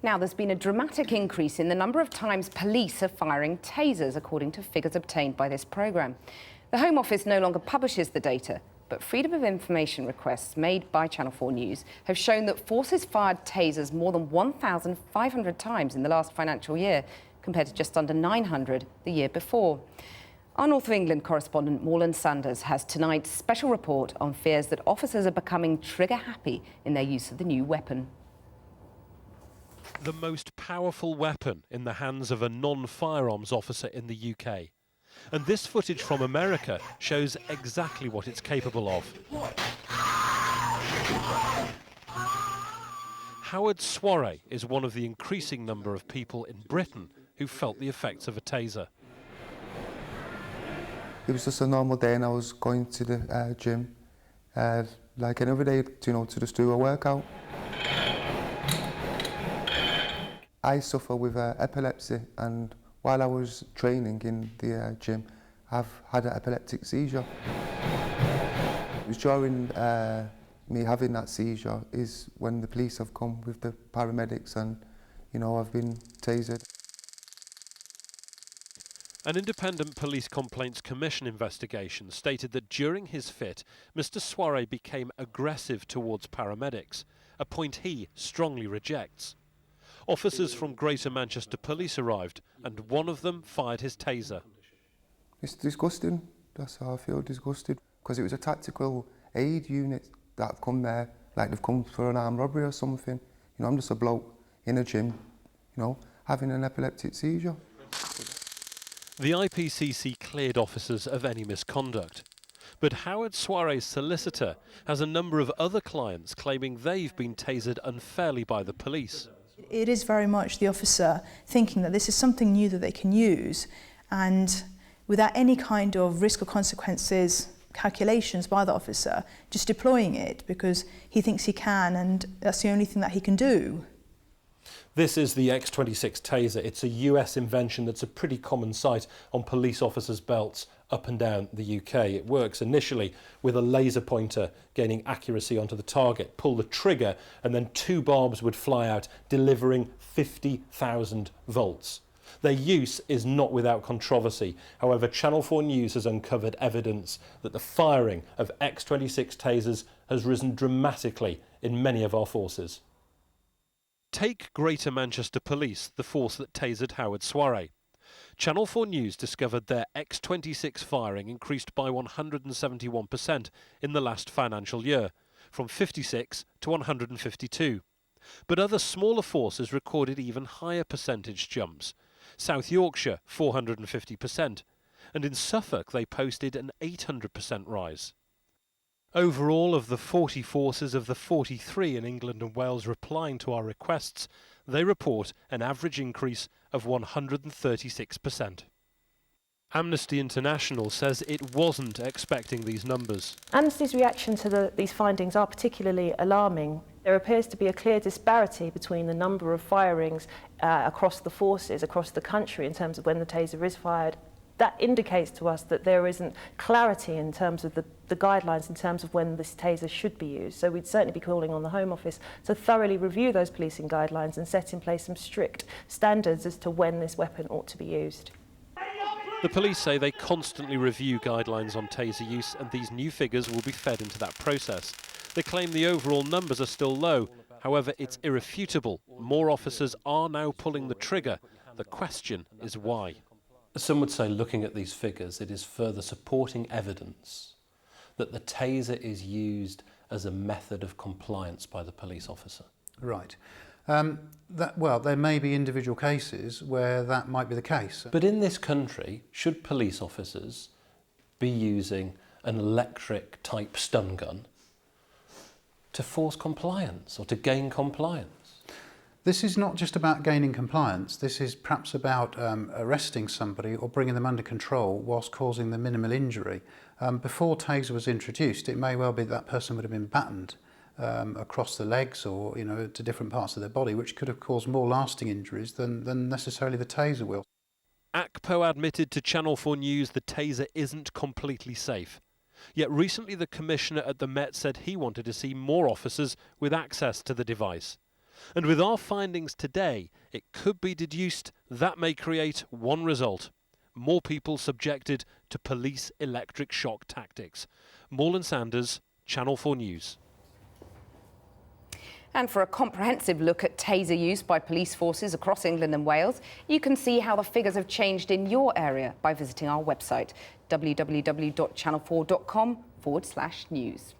Now, there's been a dramatic increase in the number of times police are firing tasers, according to figures obtained by this programme. The Home Office no longer publishes the data, but Freedom of Information requests made by Channel 4 News have shown that forces fired tasers more than 1,500 times in the last financial year, compared to just under 900 the year before. Our North of England correspondent Morland Sanders has tonight's special report on fears that officers are becoming trigger-happy in their use of the new weapon. The most powerful weapon in the hands of a non-firearms officer in the UK. And this footage from America shows exactly what it's capable of. Howard Soiree is one of the increasing number of people in Britain who felt the effects of a taser. It was just a normal day and I was going to the gym, like another day, to just do a workout. I suffer with epilepsy, and while I was training in the gym, I've had an epileptic seizure. It was during me having that seizure is when the police have come with the paramedics and, I've been tasered. An independent Police Complaints Commission investigation stated that during his fit, Mr. Soiree became aggressive towards paramedics, a point he strongly rejects. Officers from Greater Manchester Police arrived and one of them fired his taser. It's disgusting, that's how I feel, disgusted. Because it was a tactical aid unit that have come there, like they've come for an armed robbery or something. I'm just a bloke in a gym, having an epileptic seizure. The IPCC cleared officers of any misconduct. But Howard Soiree's solicitor has a number of other clients claiming they've been tasered unfairly by the police. It is very much the officer thinking that this is something new that they can use, and without any kind of risk or consequences calculations by the officer, just deploying it because he thinks he can and that's the only thing that he can do. This is the X26 taser. It's a US invention that's a pretty common sight on police officers' belts up and down the UK. It works initially with a laser pointer gaining accuracy onto the target. Pull the trigger and then 2 barbs would fly out, delivering 50,000 volts. Their use is not without controversy. However, Channel 4 News has uncovered evidence that the firing of X26 tasers has risen dramatically in many of our forces. Take Greater Manchester Police, the force that tasered Howard Soiree. Channel 4 News discovered their X26 firing increased by 171% in the last financial year, from 56 to 152. But other smaller forces recorded even higher percentage jumps. South Yorkshire 450%, and in Suffolk they posted an 800% rise. Overall, of the 40 forces of the 43 in England and Wales replying to our requests, they report an average increase of 136%. Amnesty International says it wasn't expecting these numbers. Amnesty's reaction to these findings are particularly alarming. There appears to be a clear disparity between the number of firings across the forces, across the country, in terms of when the taser is fired. That indicates to us that there isn't clarity in terms of the guidelines in terms of when this taser should be used. So we'd certainly be calling on the Home Office to thoroughly review those policing guidelines and set in place some strict standards as to when this weapon ought to be used. The police say they constantly review guidelines on taser use, and these new figures will be fed into that process. They claim the overall numbers are still low. However, it's irrefutable. More officers are now pulling the trigger. The question is why. Some would say, looking at these figures, it is further supporting evidence that the taser is used as a method of compliance by the police officer. Right. Well, there may be individual cases where that might be the case. But in this country, should police officers be using an electric type stun gun to force compliance or to gain compliance? This is not just about gaining compliance. This is perhaps about arresting somebody or bringing them under control whilst causing them minimal injury. Before taser was introduced, it may well be that person would have been battened across the legs or to different parts of their body, which could have caused more lasting injuries than necessarily the taser will. ACPO admitted to Channel 4 News the taser isn't completely safe. Yet recently the Commissioner at the Met said he wanted to see more officers with access to the device. And with our findings today, it could be deduced that may create one result: more people subjected to police electric shock tactics. Morland Sanders, Channel 4 News. And for a comprehensive look at taser use by police forces across England and Wales, you can see how the figures have changed in your area by visiting our website, www.channel4.com/news.